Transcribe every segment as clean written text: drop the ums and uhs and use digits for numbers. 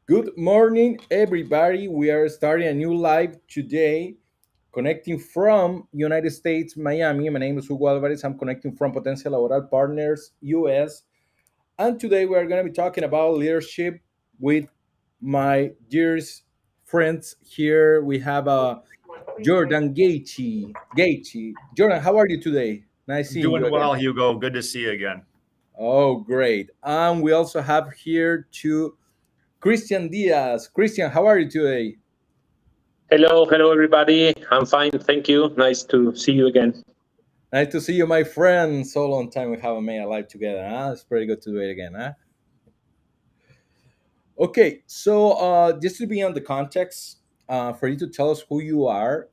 Good morning, everybody. We are starting a new live today, connecting from United States, Miami. My name is Hugo Alvarez. I'm connecting from Potencia Laboral Partners, US. And today we are going to be talking about leadership with my dearest friends here. We have Jordan Gaethje. Gaethje. Jordan, how are you today? Nice seeing you Doing again. well, Hugo. Good to see you again. Oh, great. And we also have here to Christian Diaz. Christian, how are you today? Hello, everybody. I'm fine, thank you. Nice to see you again. Nice to see you, my friend. So long time we haven't made a live together. Huh? It's pretty good to do it again. Huh? Okay, so just to be on the context, for you to tell us who you are,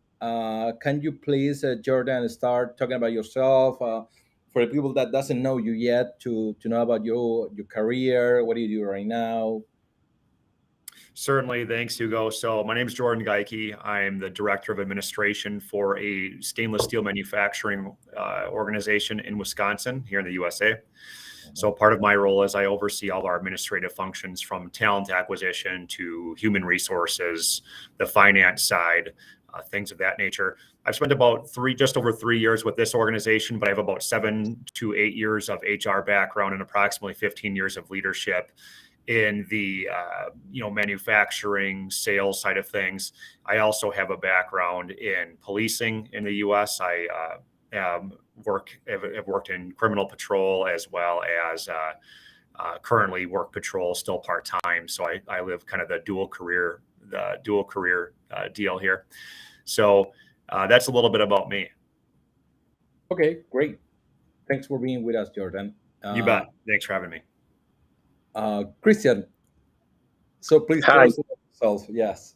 can you please, Jordan, start talking about yourself for the people that doesn't know you yet, to know about your career, what do you do right now? Certainly. Thanks, Hugo. So, my name is Jordan Geike. I'm the Director of Administration for a stainless steel manufacturing organization in Wisconsin, here in the USA. So, part of my role is I oversee all of our administrative functions from talent acquisition to human resources, the finance side, things of that nature. I've spent about just over 3 years with this organization, but I have about 7 to 8 years of HR background and approximately 15 years of leadership in the manufacturing sales side of things. I also have a background in policing in the U.S. Have worked in criminal patrol as well as currently work patrol still part time. So I live kind of the dual career deal here. So that's a little bit about me. Okay, great. Thanks for being with us, Jordan. You bet. Thanks for having me. Christian, so please tell Hi. us about yourself. Yes.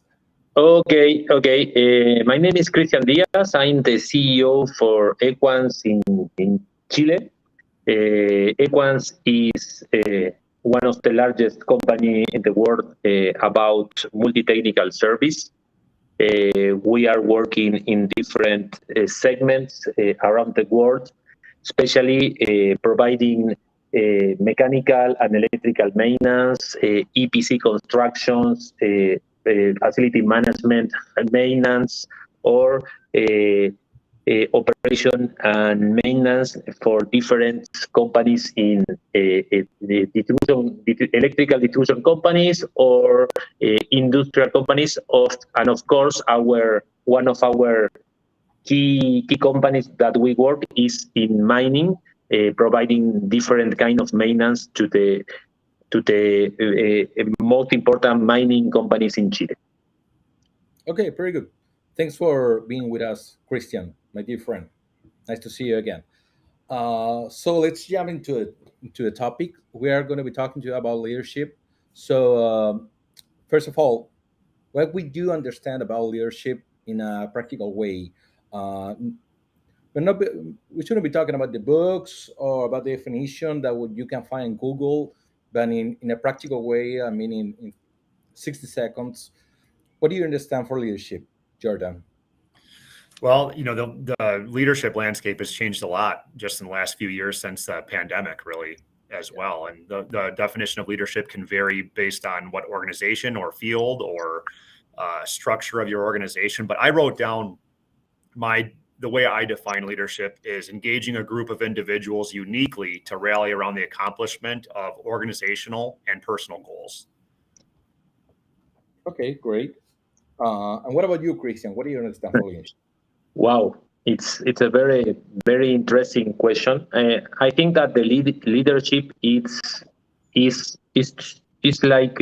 Okay. My name is Christian Diaz. I'm the CEO for Equans in Chile. Equans is one of the largest company in the world about multi-technical service. We are working in different segments around the world, especially providing mechanical and electrical maintenance, EPC constructions, facility management and maintenance, or operation and maintenance for different companies in electrical distribution companies or industrial companies. And of course, our one of our key companies that we work is in mining, providing different kind of maintenance to the most important mining companies in Chile. Okay, very good. Thanks for being with us, Christian, my dear friend. Nice to see you again. So let's jump into the topic. We are going to be talking to you about leadership. So first of all, what we do understand about leadership in a practical way. Uh, we shouldn't be talking about the books or about the definition that you can find in Google, but in a practical way. I mean, in 60 seconds, what do you understand for leadership, Jordan? Well, the leadership landscape has changed a lot just in the last few years since the pandemic, really, as well. And the definition of leadership can vary based on what organization or field or structure of your organization. But I wrote down the way I define leadership is engaging a group of individuals uniquely to rally around the accomplishment of organizational and personal goals. Okay, great. And what about you, Christian? What do you understand for leadership? Wow, it's a very interesting question. I think that the leadership is like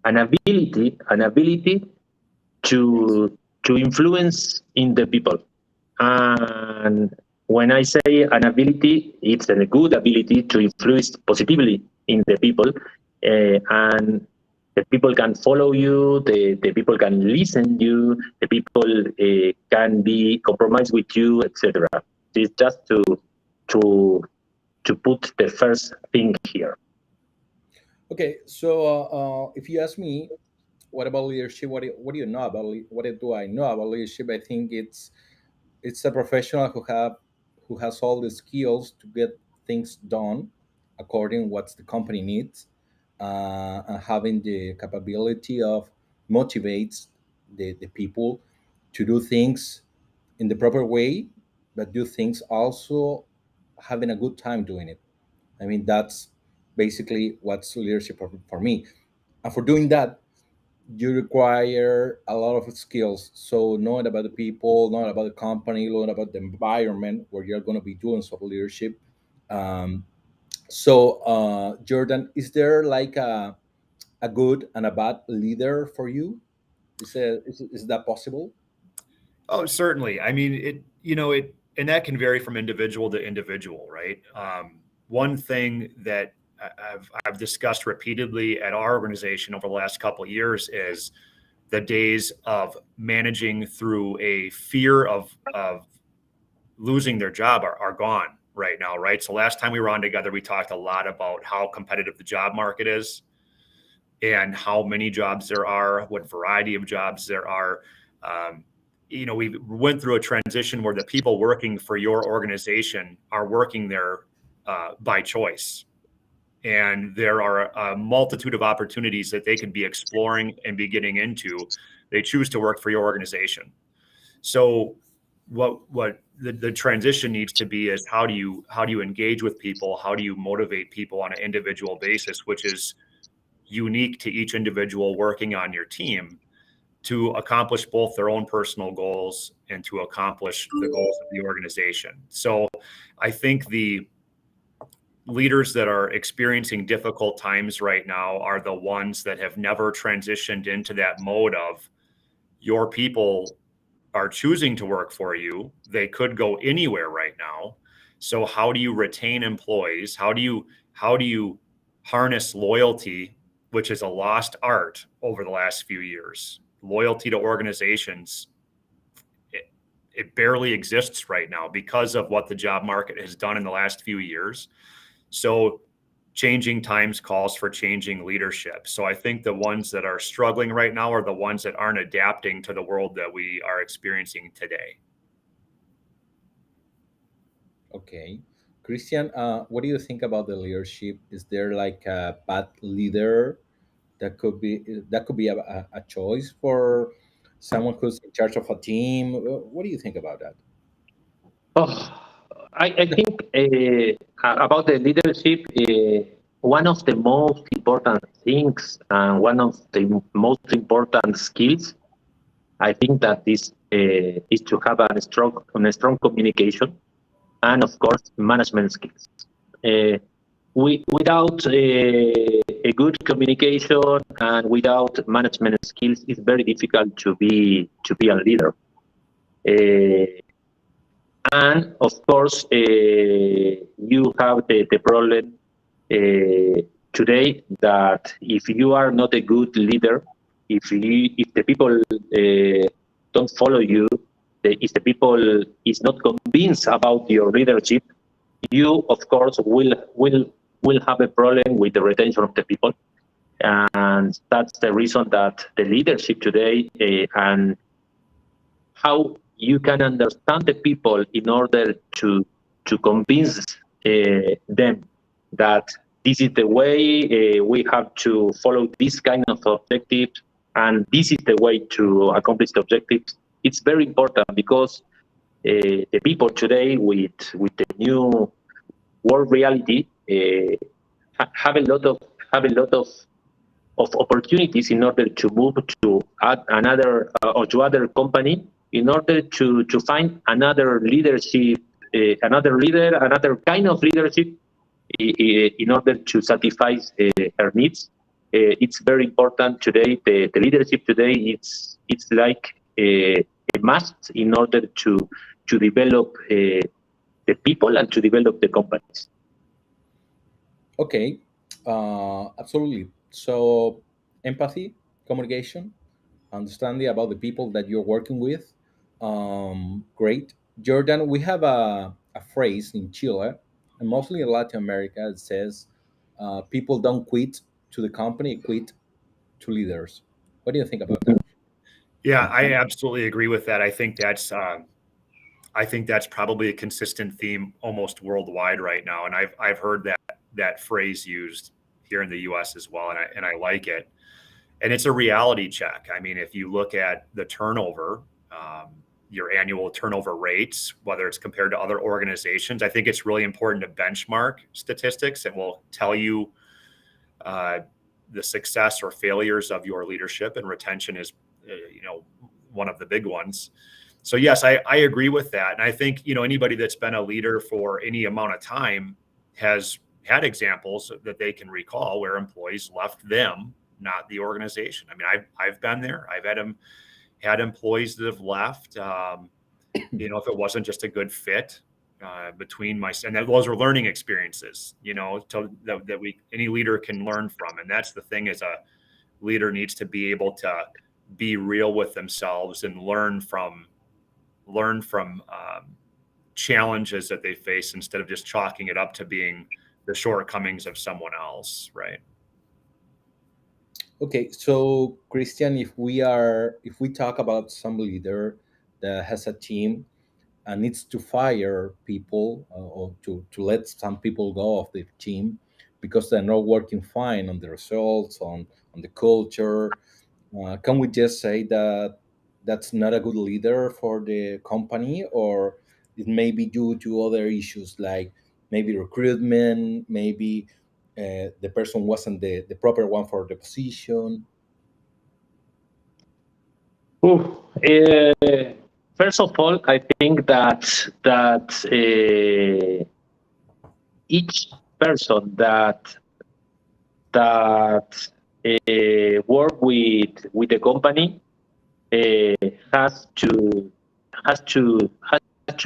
an ability Yes. to influence in the people. And when I say an ability, it's a good ability to influence positively in the people, and the people can follow you, the people can listen you, the people can be compromised with you, etc. It's just to to put the first thing here. Okay, so if you ask me, what about leadership? What do you know about what do I know about leadership? I think it's a professional who has all the skills to get things done according what the company needs. and having the capability of motivates the people to do things in the proper way, but do things also having a good time doing it. I mean, that's basically what's leadership for me. And for doing that, you require a lot of skills. So knowing about the people, knowing about the company, knowing about the environment where you're going to be doing some leadership. Um, Jordan, is there like a good and a bad leader for you? Is that possible? Oh, certainly. I mean, and that can vary from individual to individual, right? One thing that I've discussed repeatedly at our organization over the last couple of years is the days of managing through a fear of losing their job are gone right now, right? So last time we were on together, we talked a lot about how competitive the job market is and how many jobs there are, what variety of jobs there are. Um, we went through a transition where the people working for your organization are working there by choice. And there are a multitude of opportunities that they can be exploring and be getting into. They choose to work for your organization. So what the transition needs to be is how do you engage with people? How do you motivate people on an individual basis, which is unique to each individual working on your team to accomplish both their own personal goals and to accomplish the goals of the organization. So I think the leaders that are experiencing difficult times right now are the ones that have never transitioned into that mode of your people are choosing to work for you. They could go anywhere right now. So how do you retain employees? How do you harness loyalty, which is a lost art over the last few years? Loyalty to organizations, it barely exists right now because of what the job market has done in the last few years. So changing times calls for changing leadership. So I think the ones that are struggling right now are the ones that aren't adapting to the world that we are experiencing today. Okay. Christian, what do you think about the leadership? Is there like a bad leader that could be a choice for someone who's in charge of a team? What do you think about that? Oh, I think about the leadership, one of the most important things and one of the most important skills, I think that is to have a strong communication and of course management skills. Uh, without a good communication and without management skills, it's very difficult to be a leader. Uh, and of course, you have the problem today that if you are not a good leader, if the people don't follow you, if the people is not convinced about your leadership, you of course will have a problem with the retention of the people, and that's the reason that the leadership today and how you can understand the people in order to convince them that this is the way we have to follow this kind of objectives and this is the way to accomplish the objectives. It's very important because the people today with the new world reality have a lot of opportunities in order to move to another or to other company in order to find another leadership, another leader, another kind of leadership in order to satisfy her needs. It's very important today. The leadership today it's like a must in order to develop the people and to develop the companies. Okay, absolutely. So, empathy, communication, understanding about the people that you're working with. Great. Jordan, we have a phrase in Chile and mostly in Latin America that says, people don't quit to the company, quit to leaders. What do you think about that? Yeah, I absolutely agree with that. I think that's probably a consistent theme almost worldwide right now, and I've heard that phrase used here in the U.S. as well, and I like it. And it's a reality check. I mean, if you look at the turnover, your annual turnover rates, whether it's compared to other organizations, I think it's really important to benchmark statistics that will tell you the success or failures of your leadership, and retention is, one of the big ones. So yes, I agree with that. And I think, anybody that's been a leader for any amount of time has had examples that they can recall where employees left them, not the organization. I mean, I've been there. I've had employees that have left, if it wasn't just a good fit between and those are learning experiences, that any leader can learn from. And that's the thing, is a leader needs to be able to be real with themselves and learn from challenges that they face, instead of just chalking it up to being the shortcomings of someone else, right? Okay, so Christian, if we talk about some leader that has a team and needs to fire people, or to let some people go of the team because they're not working fine on the results, on the culture, can we just say that that's not a good leader for the company, or it may be due to other issues like maybe recruitment, maybe the person wasn't the proper one for the position? Ooh, first of all, I think that each person that work with the company uh, has to has to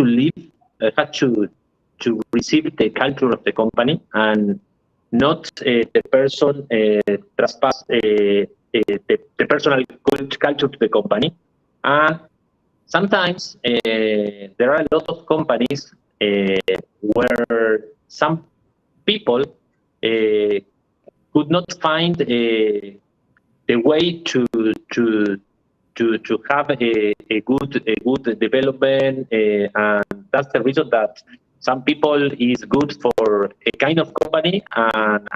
live, has to receive the culture of the company, and not the person trespass the personal culture to the company. And sometimes there are a lot of companies where some people could not find the way to have a good development, and that's the reason that some people is good for a kind of company, and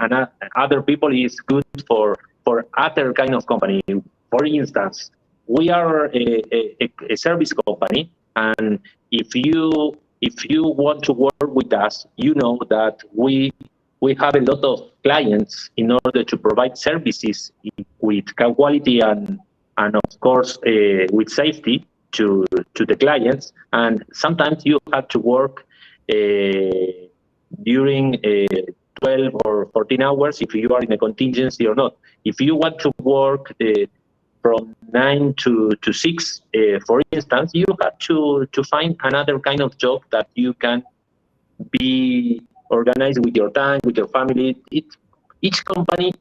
other people is good for other kind of company. For instance, we are a service company, and if you want to work with us, you know that we have a lot of clients in order to provide services with quality and of course with safety to the clients. And sometimes you have to work during 12 or 14 hours if you are in a contingency or not. If you want to work from 9 to 6, for instance, you have to find another kind of job that you can be organized with your time, with your family. Each company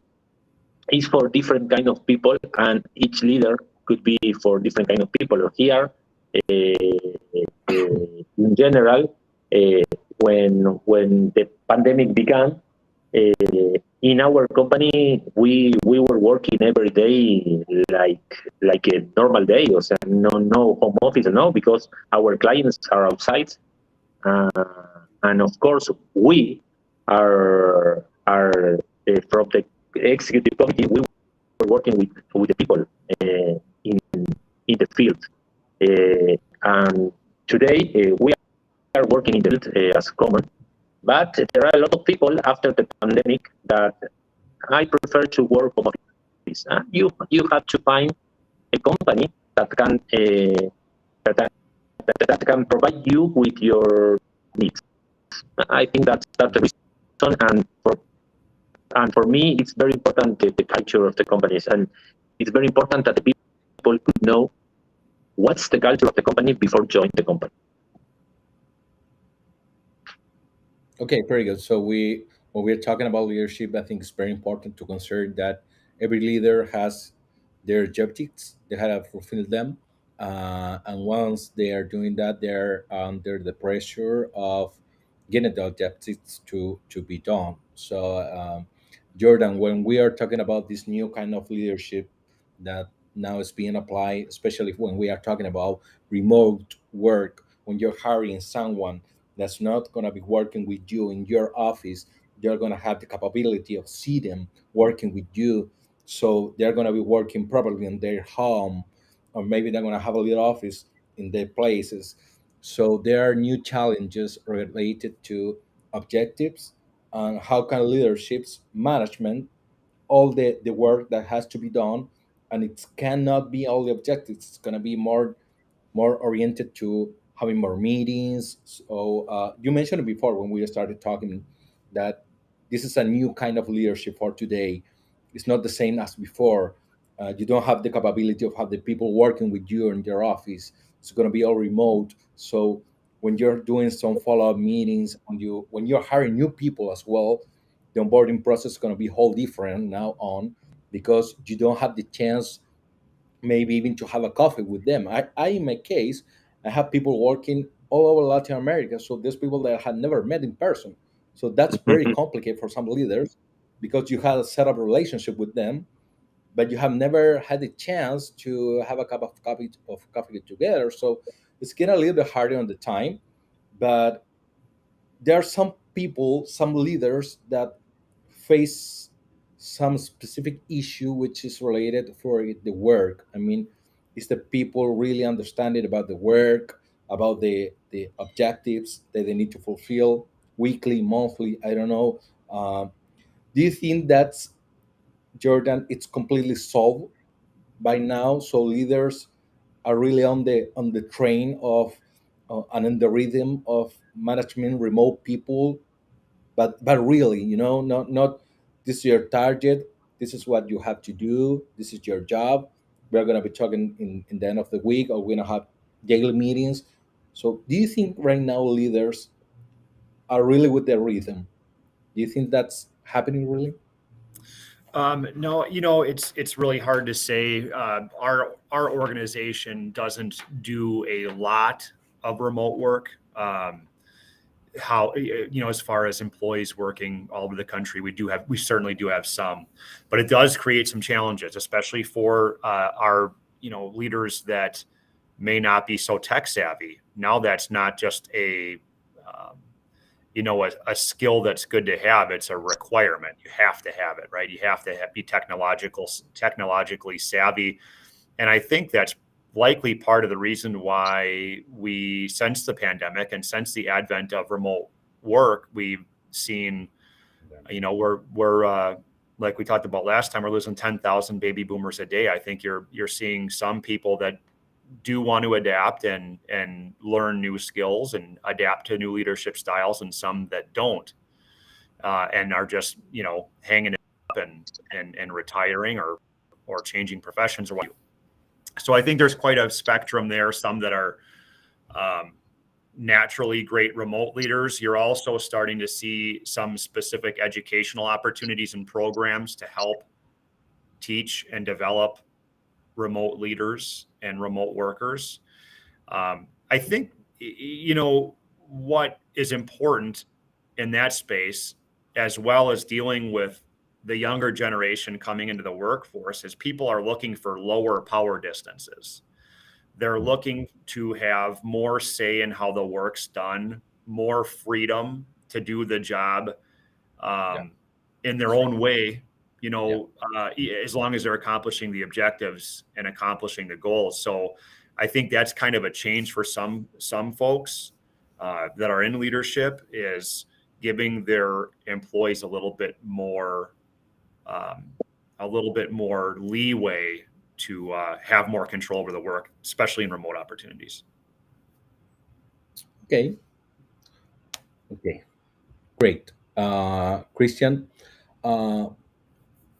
is for different kind of people, and each leader could be for different kind of people. Here, in general, when the pandemic began, in our company, we were working every day like a normal day. O sea, no home office, no, because our clients are outside. Uh, and of course, we are from the executive committee. We were working with the people in the field, and today we are working in the field as common. But there are a lot of people after the pandemic that I prefer to work home office. You have to find a company that can that can provide you with your needs. I think that's the reason, and for me, it's very important the culture of the companies, and it's very important that the people could know what's the culture of the company before joining the company. Okay, very good. So when we're talking about leadership, I think it's very important to consider that every leader has their objectives. They have to fulfill them, and once they are doing that, they're under the pressure of getting the objectives to be done. So, Jordan, when we are talking about this new kind of leadership that now is being applied, especially when we are talking about remote work, when you're hiring someone that's not going to be working with you in your office, they're going to have the capability of see them working with you. So they're going to be working probably in their home, or maybe they're going to have a little office in their places. So there are new challenges related to objectives and how can leaderships management all the work that has to be done, and it cannot be all the objectives. It's going to be more oriented to having more meetings. So you mentioned it before when we started talking that this is a new kind of leadership for today. It's not the same as before. You don't have the capability of have the people working with you in their office. It's going to be all remote. So when you're doing some follow-up meetings, when you're hiring new people as well, the onboarding process is going to be whole different now on, because you don't have the chance maybe even to have a coffee with them. I in my case, I have people working all over Latin America. So there's people that I had never met in person. So that's very complicated for some leaders because you had a set up relationship with them, but you have never had the chance to have a cup of coffee together. So it's getting a little bit harder on the time. But there are some people, some leaders that face some specific issue which is related for the work. I mean, is the people really understanding about the work, about the objectives that they need to fulfill weekly, monthly? I don't know. Do you think that's, Jordan, it's completely solved by now? So leaders are really on the train of and in the rhythm of management remote people, but really, not this is your target, this is what you have to do, this is your job. We're going to be talking in the end of the week, or we're going to have daily meetings. So do you think right now leaders are really with their rhythm? Do you think that's happening really? No, it's really hard to say. Our organization doesn't do a lot of remote work. How as far as employees working all over the country, we certainly do have some, but it does create some challenges, especially for our leaders that may not be so tech savvy. Now that's not just um, a skill that's good to have. It's a requirement. You have to have it, right? You have to be technologically savvy. And I think that's likely part of the reason why since the pandemic and since the advent of remote work, we've seen, we're like we talked about last time, we're losing 10,000 baby boomers a day. I think you're seeing some people that do want to adapt and learn new skills and adapt to new leadership styles, and some that don't, and are just hanging it up and retiring or changing professions or what. So I think there's quite a spectrum there. Some that are naturally great remote leaders. You're also starting to see some specific educational opportunities and programs to help teach and develop remote leaders and remote workers. I think, what is important in that space, as well as dealing with the younger generation coming into the workforce, is people are looking for lower power distances. They're looking to have more say in how the work's done, more freedom to do the job Yeah. in their own way, Yeah. as long as they're accomplishing the objectives and accomplishing the goals. So I think that's kind of a change for some folks that are in leadership, is giving their employees a little bit more leeway to have more control over the work, especially in remote opportunities. Okay. Okay. Great. Christian, uh,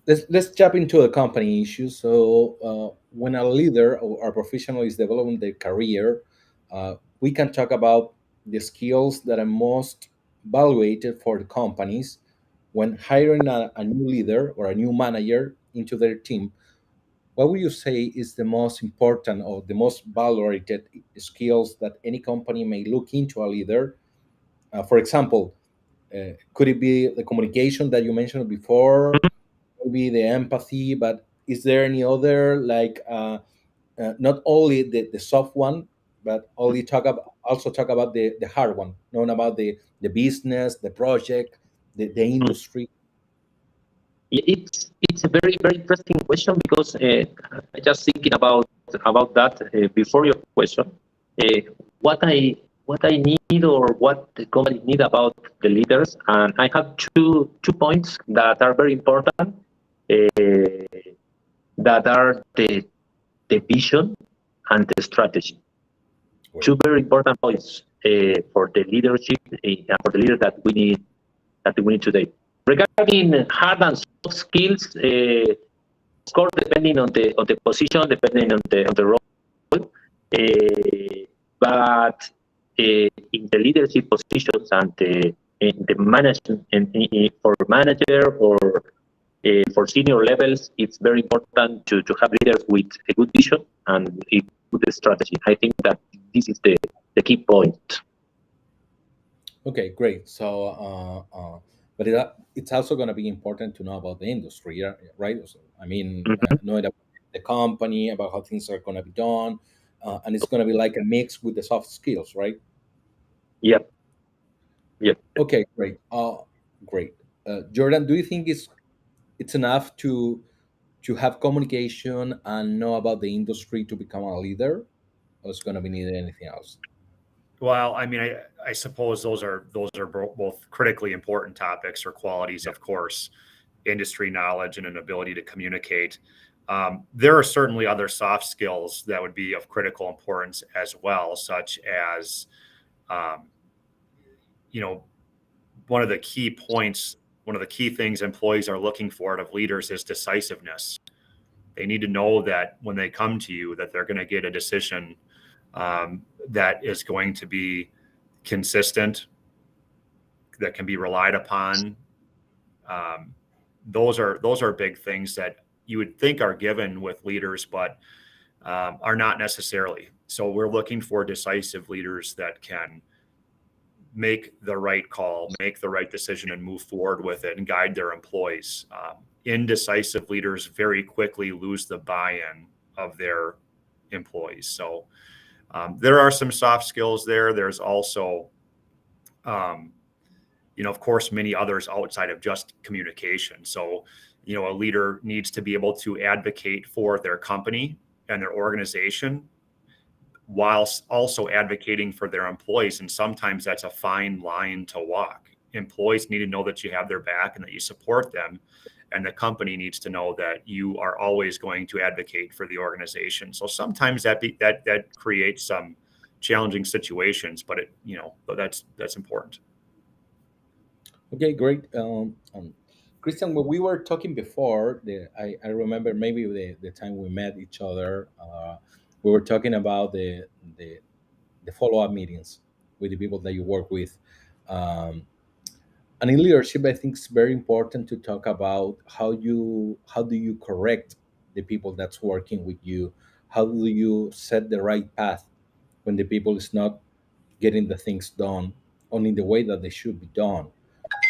let's jump into the company issue. So when a leader or a professional is developing their career, we can talk about the skills that are most valuated for the companies when hiring a new leader or a new manager into their team. What would you say is the most important or the most valued skills that any company may look into a leader? For example, could it be the communication that you mentioned before? Maybe the empathy, but is there any other, like not only the soft one, but also talk about the hard one, knowing about the business, the project, the industry? It's a very very interesting question because I just thinking about that before your question. Uh, what I need or what the company need about the leaders, and I have two points that are very important. That are the vision and the strategy. Right. Two very important points for the leadership and for the leader that we need today. Regarding hard and soft skills, of course, depending on the position, depending on the role, but in the leadership positions and in the management, for manager or for senior levels, it's very important to have leaders with a good vision and a good strategy. I think that this is the key point. Okay, great. So, but it's also going to be important to know about the industry, yeah, right? So, I mean, Mhm. knowing about the company, about how things are going to be done, and it's going to be like a mix with the soft skills, right? Yep, yep. Okay, great. Great. Jordan, do you think it's enough to have communication and know about the industry to become a leader, or it's going to be needed anything else? Well, I mean, I suppose those are both critically important topics or qualities, Yeah. of course, industry knowledge and an ability to communicate. There are certainly other soft skills that would be of critical importance as well, such as, um, you know, one of the key points, one of the key things employees are looking for out of leaders is decisiveness. They need to know that when they come to you, that they're going to get a decision that is going to be consistent, that can be relied upon. Um, those are big things that you would think are given with leaders, but are not necessarily. So we're looking for decisive leaders that can make the right call, make the right decision, and move forward with it and guide their employees. Indecisive leaders very quickly lose the buy-in of their employees. So there are some soft skills there. There's also, of course, many others outside of just communication. So, a leader needs to be able to advocate for their company and their organization whilst also advocating for their employees. And sometimes that's a fine line to walk. Employees need to know that you have their back and that you support them. And the company needs to know that you are always going to advocate for the organization. So sometimes that creates some challenging situations, but that's important. Okay, great. Christian, when we were talking before, I remember maybe the time we met each other, we were talking about the, the follow up meetings with the people that you work with. Um, and in leadership, I think it's very important to talk about how do you correct the people that's working with you? How do you set the right path when the people is not getting the things done only the way that they should be done?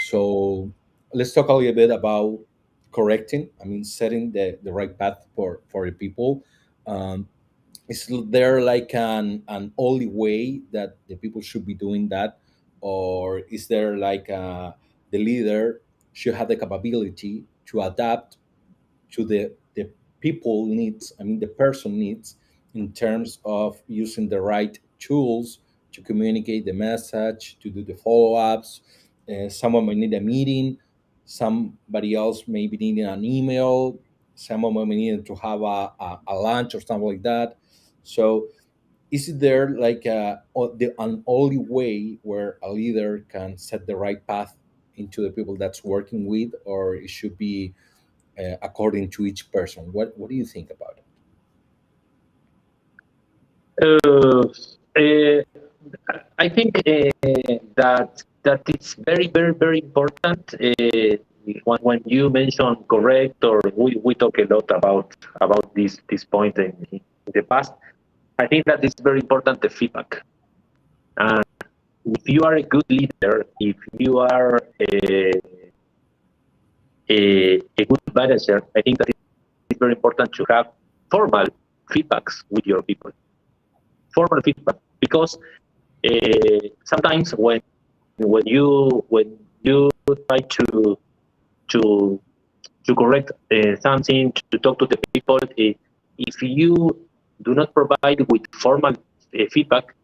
So let's talk a little bit about correcting. I mean, setting the right path for the people. Um, is there like an only way that the people should be doing that, or is there like the leader should have the capability to adapt to the people needs, I mean the person needs, in terms of using the right tools to communicate the message, to do the follow-ups? Someone may need a meeting, somebody else may be needing an email, someone may need to have a lunch or something like that. So is there like an only way where a leader can set the right path into the people that's working with, or it should be according to each person? What do you think about it? Uh, uh, I think that it's very very very important when you mention correct, or we talk a lot about this point in the past. I think that it's very important, the feedback. And if you are a good leader, if you are a good manager, I think that it's very important to have formal feedbacks with your people. Formal feedback, because sometimes when you try to to correct something, to talk to the people. If you do not provide with formal feedback,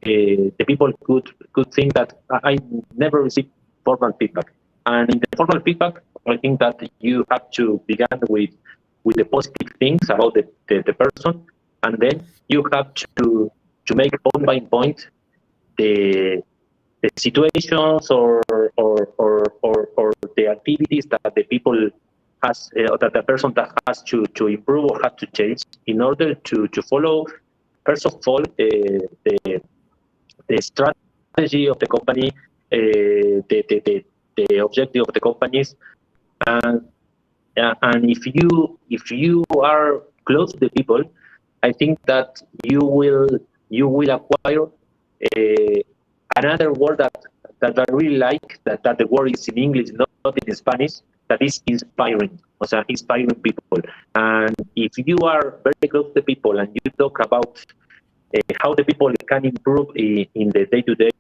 the people could think that I never received formal feedback. And in the formal feedback, I think that you have to begin with the positive things about the person, and then you have to make point by point the the situations or the activities that the people has that the person that has to improve or have to change in order to follow first of all the strategy of the company, the objective of the companies, and and if you are close to the people, I think that you will acquire another word that I really like. That the word is in English, not in Spanish. That is inspiring. O sea, inspiring people. And if you are very close to the people and you talk about how the people can improve in the day to day,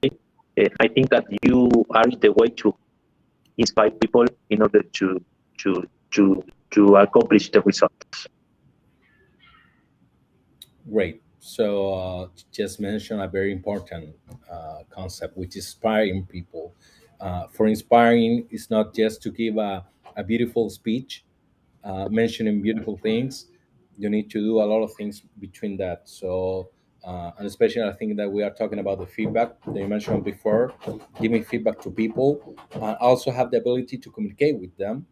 I think that you are in the way to inspire people in order to to to accomplish the results. Great. So just mention a very important concept, which is inspiring people. For inspiring, is not just to give a beautiful speech, mentioning beautiful things. You need to do a lot of things between that. So, and especially I think that we are talking about the feedback that you mentioned before, giving feedback to people, also have the ability to communicate with them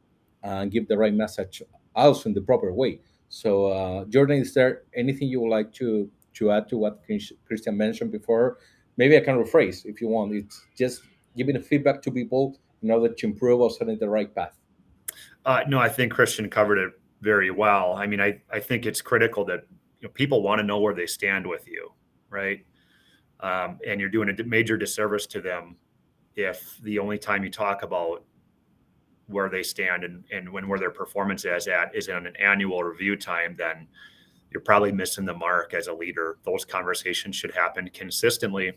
and give the right message also in the proper way. So, Jordan, is there anything you would like to add to what Christian mentioned before? Maybe I can rephrase if you want. It's just giving feedback to people in order to improve or set in the right path. No, I think Christian covered it very well. I mean, I think it's critical that people want to know where they stand with you, right? And you're doing a major disservice to them if the only time you talk about where they stand and where their performance is in an annual review time, then you're probably missing the mark as a leader. Those conversations should happen consistently.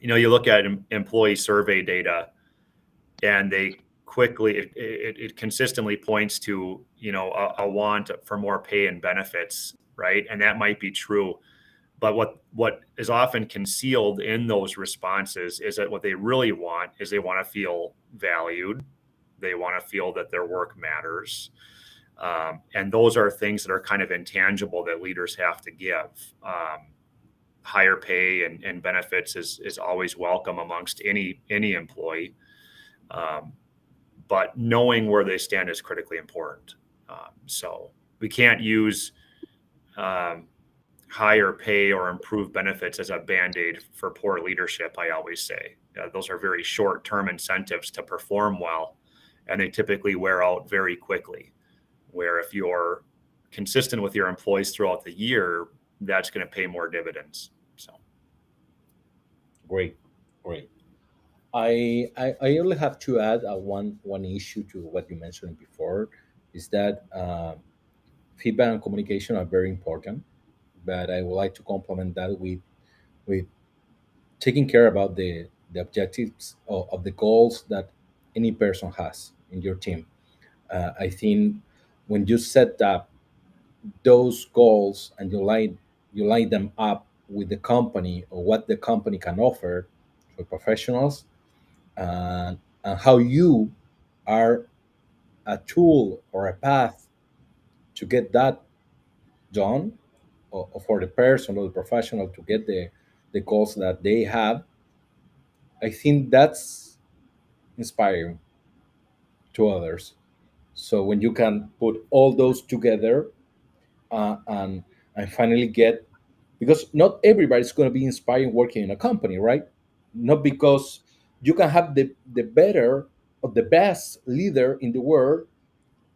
You look at employee survey data, and they quickly it consistently points to a want for more pay and benefits, right? And that might be true, but what is often concealed in those responses is that what they really want is they want to feel valued, they want to feel that their work matters, and those are things that are kind of intangible that leaders have to give. Higher pay and benefits is always welcome amongst any employee, but knowing where they stand is critically important. So we can't use higher pay or improved benefits as a band-aid for poor leadership. I always say those are very short-term incentives to perform well, and they typically wear out very quickly. Where if you're consistent with your employees throughout the year, that's going to pay more dividends. So Great, great. I only have to add one issue to what you mentioned before, is that feedback and communication are very important, but I would like to complement that with taking care about the objectives of the goals that any person has in your team. I think when you set up those goals and you line them up with the company or what the company can offer for professionals, and how you are a tool or a path to get that done, or for the person or the professional to get the goals that they have. I think that's inspiring to others. So when you can put all those together, and finally get, because not everybody's going to be inspiring working in a company, right? Not because you can have the better or the best leader in the world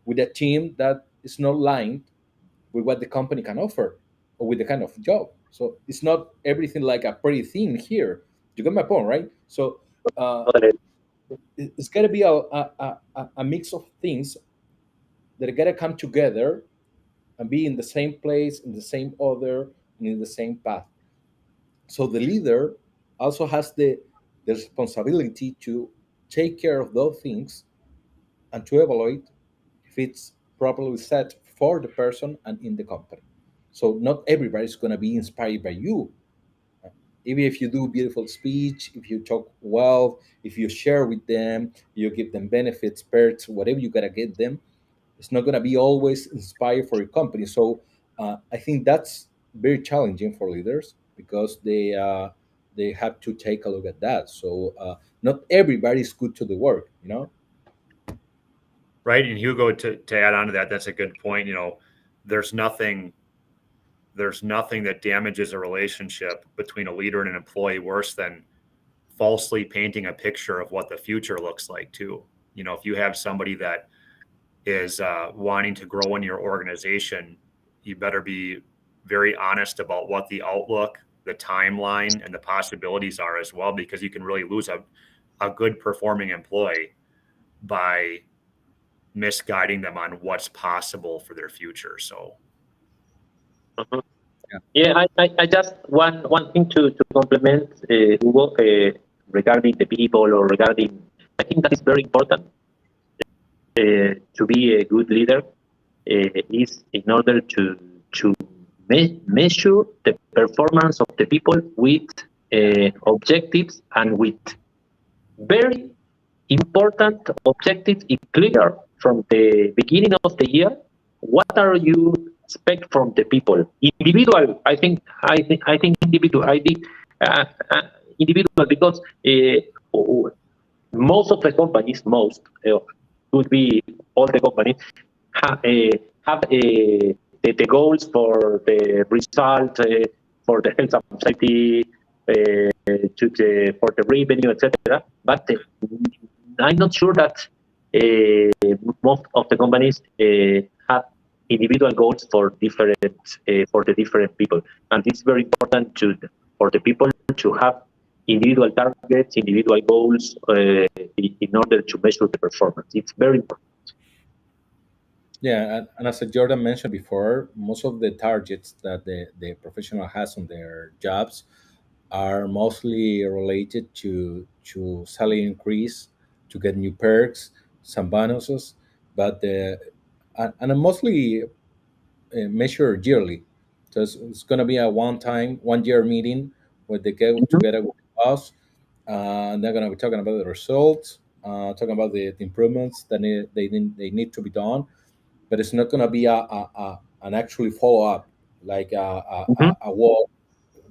with a team that is not aligned with what the company can offer or with the kind of job. So it's not everything like a pretty thing here. You get my point, right? So it's got to be a mix of things that got to come together and be in the same place, in the same order, and in the same path. So the leader also has the responsibility to take care of those things and to evaluate if it's properly set for the person and in the company. So not everybody's going to be inspired by you. Even if you do beautiful speech, if you talk well, if you share with them, you give them benefits, perks, whatever you gotta get them, it's not gonna be always inspired for your company. So I think that's very challenging for leaders because they have to take a look at that. So not everybody's good to the work, you know. Right. And Hugo, to add on to that, that's a good point. There's nothing there's nothing that damages a relationship between a leader and an employee worse than falsely painting a picture of what the future looks like too. If you have somebody that is wanting to grow in your organization, you better be very honest about what the outlook, the timeline, and the possibilities are as well, because you can really lose a good performing employee by misguiding them on what's possible for their future. So Mhm. Yeah. Yeah, I just one thing to complement Hugo regarding the people or regarding. I think that is very important to be a good leader is in order to measure the performance of the people with objectives and with very important objectives is clear from the beginning of the year. What are you expect from the people? Individual, I think individual. Individual because most of the companies, most could be all the companies have the goals for the result for the health and safety for the revenue, etc. But I'm not sure that most of the companies have individual goals for the different people, and it's very important for the people to have individual targets, individual goals in order to measure the performance. It's very important. Yeah, and as Jordan mentioned before, most of the targets that the professional has on their jobs are mostly related to salary increase, to get new perks, some bonuses, but and mostly measured yearly. So it's going to be a one year meeting where they get Mhm. together with the boss. And they're going to be talking about the results, talking about the improvements that they need to be done, but it's not going to be an actually follow up like Mhm. a wall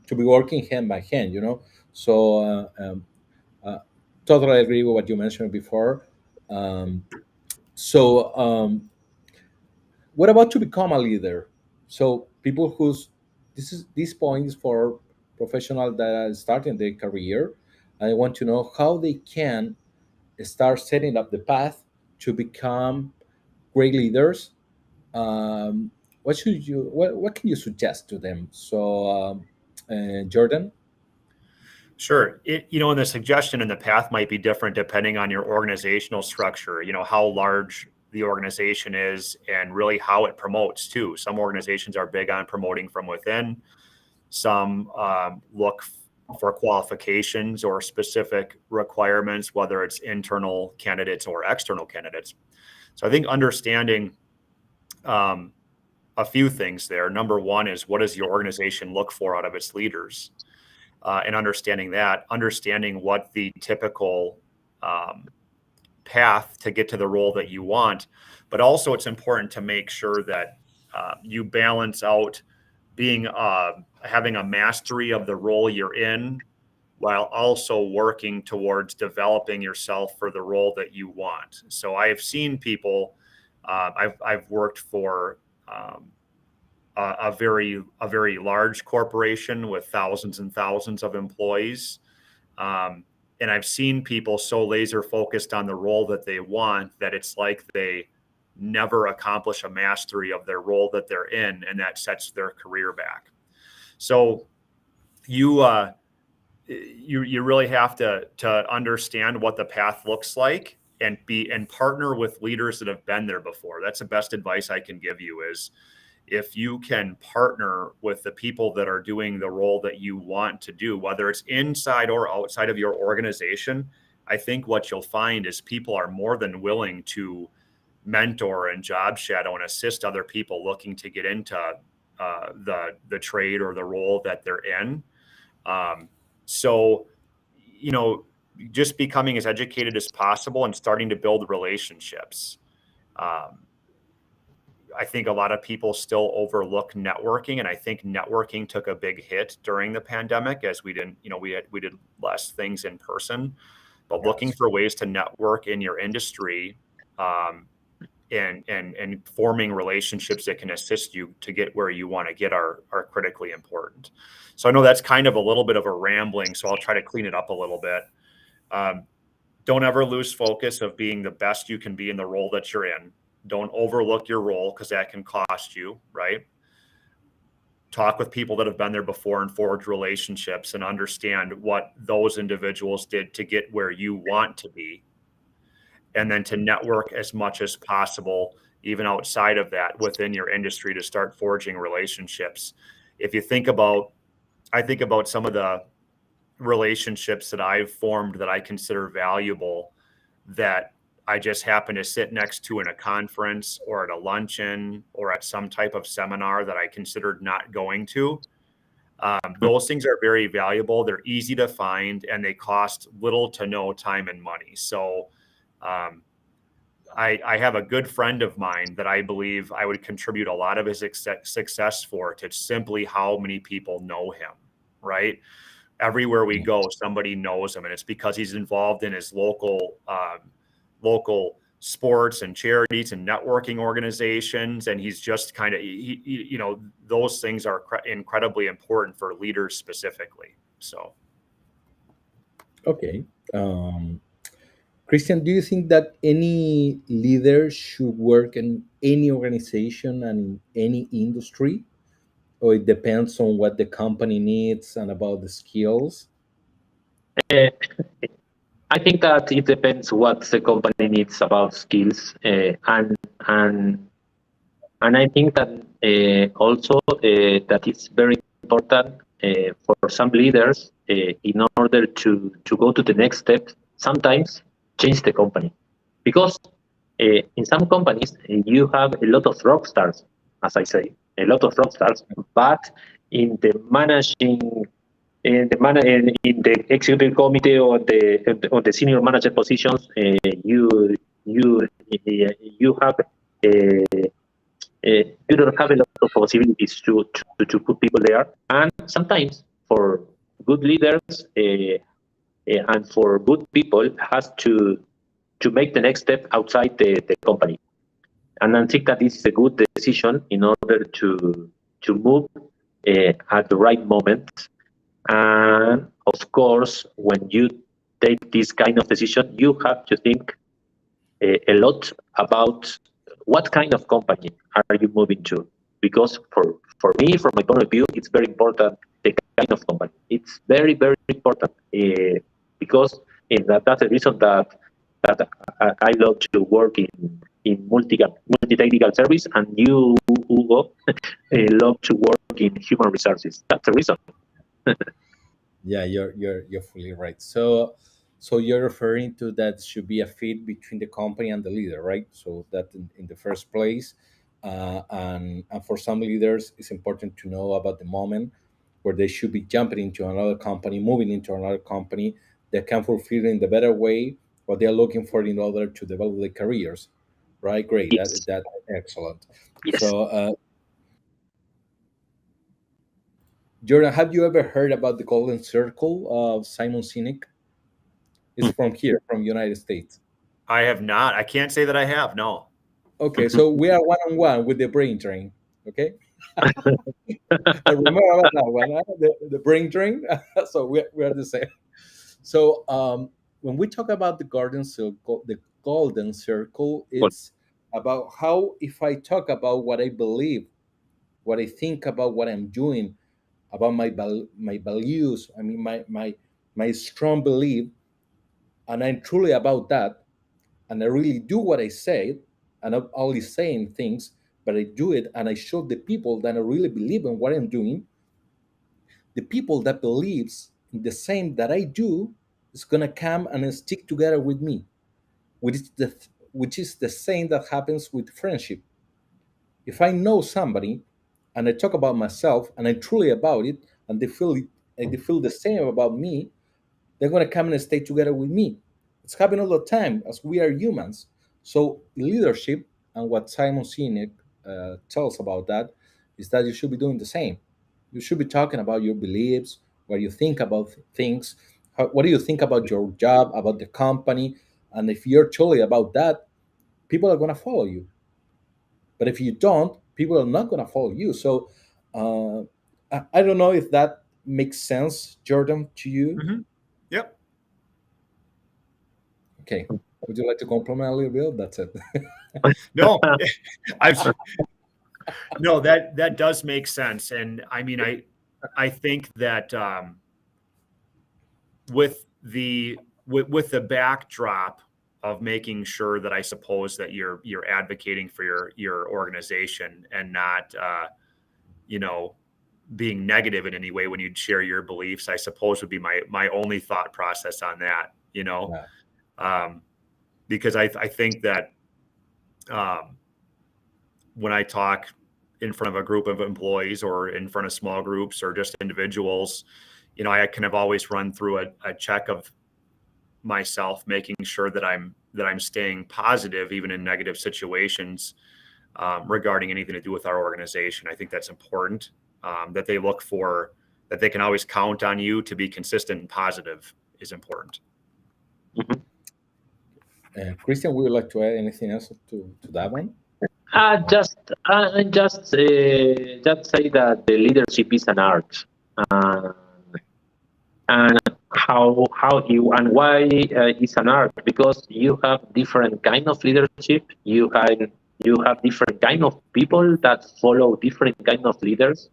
to be working hand by hand, you know. So uh, totally agree with what you mentioned before. Um, so what about to become a leader? So people who's this point is for professionals that are starting their career. I want to know how they can start setting up the path to become great leaders. What can you suggest to them? So Jordan. sure. And the suggestion and the path might be different depending on your organizational structure, how large the organization is and really how it promotes too. Some organizations are big on promoting from within. Some look for qualifications or specific requirements, whether it's internal candidates or external candidates. So I think understanding um, a few things there. Number one is, what does your organization look for out of its leaders? And understanding what the typical um, path to get to the role that you want. But also, it's important to make sure that you balance out being having a mastery of the role you're in while also working towards developing yourself for the role that you want. So I have seen people. I've worked for a very large corporation with thousands and thousands of employees. Um, and I've seen people so laser focused on the role that they want that it's like they never accomplish a mastery of their role that they're in, and that sets their career back. So you you really have to understand what the path looks like and partner with leaders that have been there before. That's the best advice I can give you is if you can partner with the people that are doing the role that you want to do, whether it's inside or outside of your organization, I think what you'll find is people are more than willing to mentor and job shadow and assist other people looking to get into the trade or the role that they're in. So, you know, just becoming as educated as possible and starting to build relationships. Um, I think a lot of people still overlook networking, and I think networking took a big hit during the pandemic as we didn't, we did less things in person. But looking Yes. for ways to network in your industry, um, and forming relationships that can assist you to get where you want to get are critically important. So I know that's kind of a little bit of a rambling, so I'll try to clean it up a little bit. Um, don't ever lose focus of being the best you can be in the role that you're in. Don't overlook your role because that can cost you, right? Talk with people that have been there before and forge relationships and understand what those individuals did to get where you want to be. And then to network as much as possible, even outside of that, within your industry to start forging relationships. If you think about, I think about some of the relationships that I've formed that I consider valuable that I just happen to sit next to in a conference or at a luncheon or at some type of seminar that I considered not going to. Those things are very valuable. They're easy to find and they cost little to no time and money. So um, I have a good friend of mine that I believe I would contribute a lot of his success for to simply how many people know him, right? Everywhere we Yeah. go, somebody knows him, and it's because he's involved in his local sports and charities and networking organizations, and he's just kind of, those things are incredibly important for leaders specifically. So, Okay. Um, Christian, do you think that any leader should work in any organization and in any industry, or it depends on what the company needs and about the skills? Uh, I think that it depends what the company needs about skills, and and I think that also that it's very important for some leaders in order to go to the next step. Sometimes change the company because in some companies you have a lot of rock stars, as I say, a lot of rock stars, but in the managing in the executive committee or the senior manager positions, you you have you don't have a lot of possibilities to put people there. And sometimes for good leaders and for good people has to make the next step outside the company. And I think that this is a good decision in order to move at the right moment. And of course, when you take this kind of decision, you have to think a lot about what kind of company are you moving to. Because for me, from my point of view, it's very important the kind of company. It's very, very important because that's the reason that I love to work in multi-technical service, and you, Hugo, love to work in human resources. That's the reason. Yeah, you're fully right. So you're referring to that should be a fit between the company and the leader, right? So that in the first place, and for some leaders, it's important to know about the moment where they should be jumping into another company, moving into another company that can fulfill in the better way what they are looking for in order to develop their careers, right? Great, Yes, that excellent. yes. So, Jordan, have you ever heard about the Golden Circle of Simon Sinek? It's from here, from United States. I have not. I can't say that I have. No. Okay, so we are one on one with the brain drain. Okay, remember about that one, the brain drain. So we are the same. So when we talk about the golden circle, Well, it's about how if I talk about what I believe, what I think about what I'm doing, about my values. I mean my strong belief, and I'm truly about that, and I really do what I say, and I'm not only saying things, but I do it, and I show the people that I really believe in what I'm doing. The people that believes in the same that I do is gonna come and stick together with me, which is the same that happens with friendship. If I know somebody and I talk about myself and I'm truly about it, and they feel the same about me, they're gonna come and stay together with me. It's happening all the time as we are humans. So leadership, and what Simon Sinek tells about that, is that you should be doing the same. You should be talking about your beliefs, what you think about things, what do you think about your job, about the company, and if you're truly about that, people are gonna follow you. But if you don't, people are not gonna follow you. So uh, I don't know if that makes sense, Jordan, to you. Mm-hmm. Yep. Okay. Would you like to compliment a little bit? That's it. No, I've no, that does make sense. And I mean, I think that with with the backdrop of making sure that I suppose that you're advocating for your organization and not you know, being negative in any way when you share your beliefs, I suppose would be my only thought process on that, you know. Yeah. Because I think that um, when I talk in front of a group of employees or in front of small groups or just individuals, you know, I kind of always run through a check of myself, making sure that I'm staying positive even in negative situations regarding anything to do with our organization. I think that's important, that they look for, that they can always count on you to be consistent and positive is important. Mhm. Christian, would you like to add anything else to that one? Just say that the leadership is an art, uh, and how you and why it's an art, because you have different kind of leadership. You have different kind of people that follow different kind of leaders,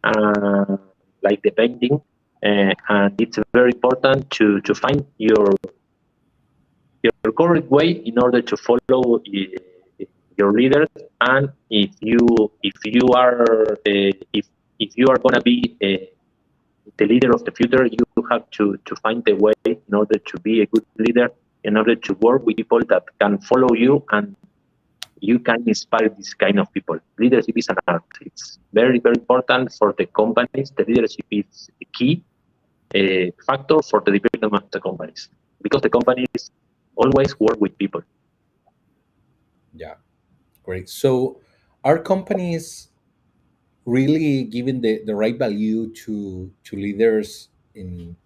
uh, like the painting, and it's very important to find your correct way in order to follow your leaders. And if you are if you are gonna be the leader of the future, you have to find the way in order to be a good leader, in order to work with people that can follow you and you can inspire this kind of people. Leadership is an art. It's very, very important for the companies. The leadership is a key factor for the development of the companies, because the companies always work with people. Yeah, great. So are companies really giving the right value to leaders in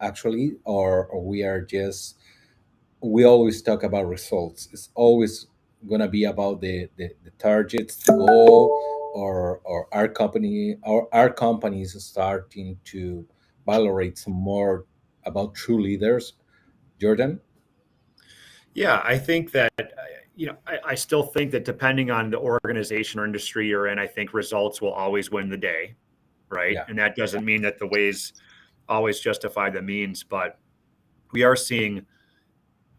actually, or we are just, we always talk about results. It's always going to be about the targets, the goal, or our companies starting to valorate some more about true leaders. Jordan? Yeah, I think that, you know, I still think that depending on the organization or industry you're in, I think results will always win the day, right? Yeah. And that doesn't mean that the ways always justify the means, but we are seeing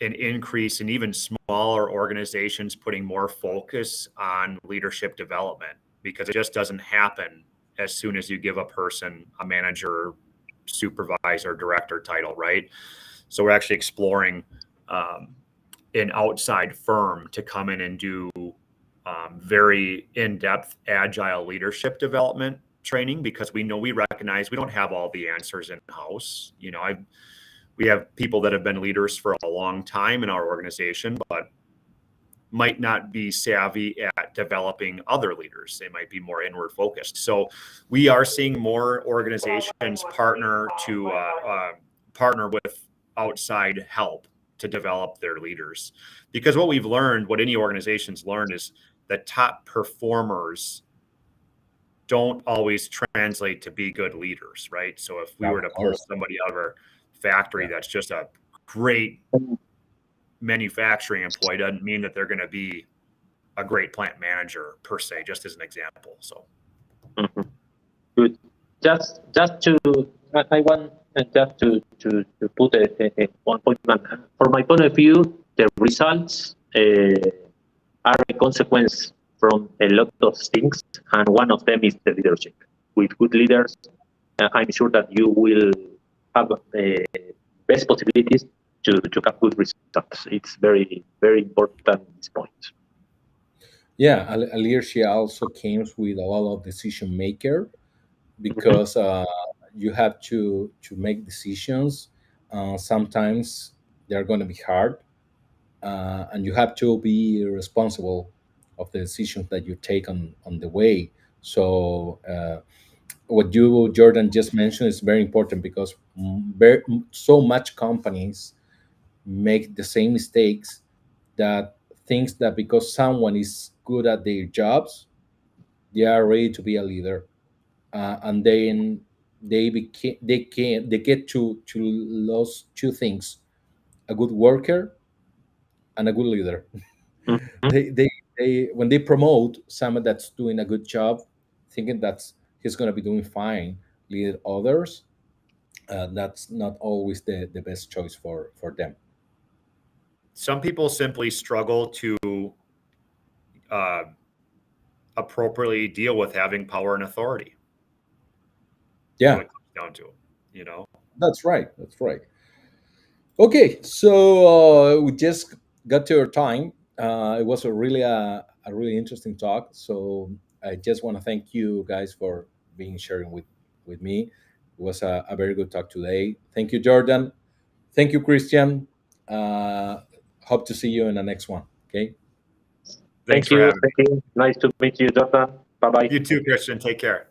an increase in even smaller organizations putting more focus on leadership development, because it just doesn't happen as soon as you give a person a manager, supervisor, director title, right? So we're actually exploring um, an outside firm to come in and do very in-depth agile leadership development training, because we recognize we don't have all the answers in house. You know, we have people that have been leaders for a long time in our organization, but might not be savvy at developing other leaders. They might be more inward focused. So we are seeing more organizations partner with outside help to develop their leaders. Because what we've learned, what any organization's learned, is that top performers don't always translate to be good leaders, right? So if we Yeah, were of to pull course. somebody out of our factory Yeah. that's just a great manufacturing employee, doesn't mean that they're going to be a great plant manager per se, just as an example. So Mhm. Good. Just to I want just to put one point. From my point of view, the results are a consequence from a lot of things, and one of them is the leadership. With good leaders, I'm sure that you will have best possibilities to have good results. It's very, very important at this point. Yeah, leadership also comes with a lot of decision maker Mhm. because you have to make decisions. Sometimes they're going to be hard, and you have to be responsible of the decisions that you take on the way. So what you Jordan just mentioned is very important because so much companies make the same mistakes, that thinks that because someone is good at their jobs, they are ready to be a leader, and then they get to lose two things: a good worker and a good leader. Mhm. They when they promote someone that's doing a good job, thinking that he's going to be doing fine, lead others, that's not always the best choice for them. Some people simply struggle to uh, appropriately deal with having power and authority. Is what Yeah, it comes down to, you know. that's right. That's right. Okay, so we just got to our time. It was a really interesting talk. So I just want to thank you guys for being sharing with me. It was a very good talk today. Thank you, Jordan. Thank you, Christian. Uh, Hope to see you in the next one. Okay. Thanks Thank for you. having me. Thank you. Nice to meet you, Jordan. Bye bye. You too, Christian. Take care.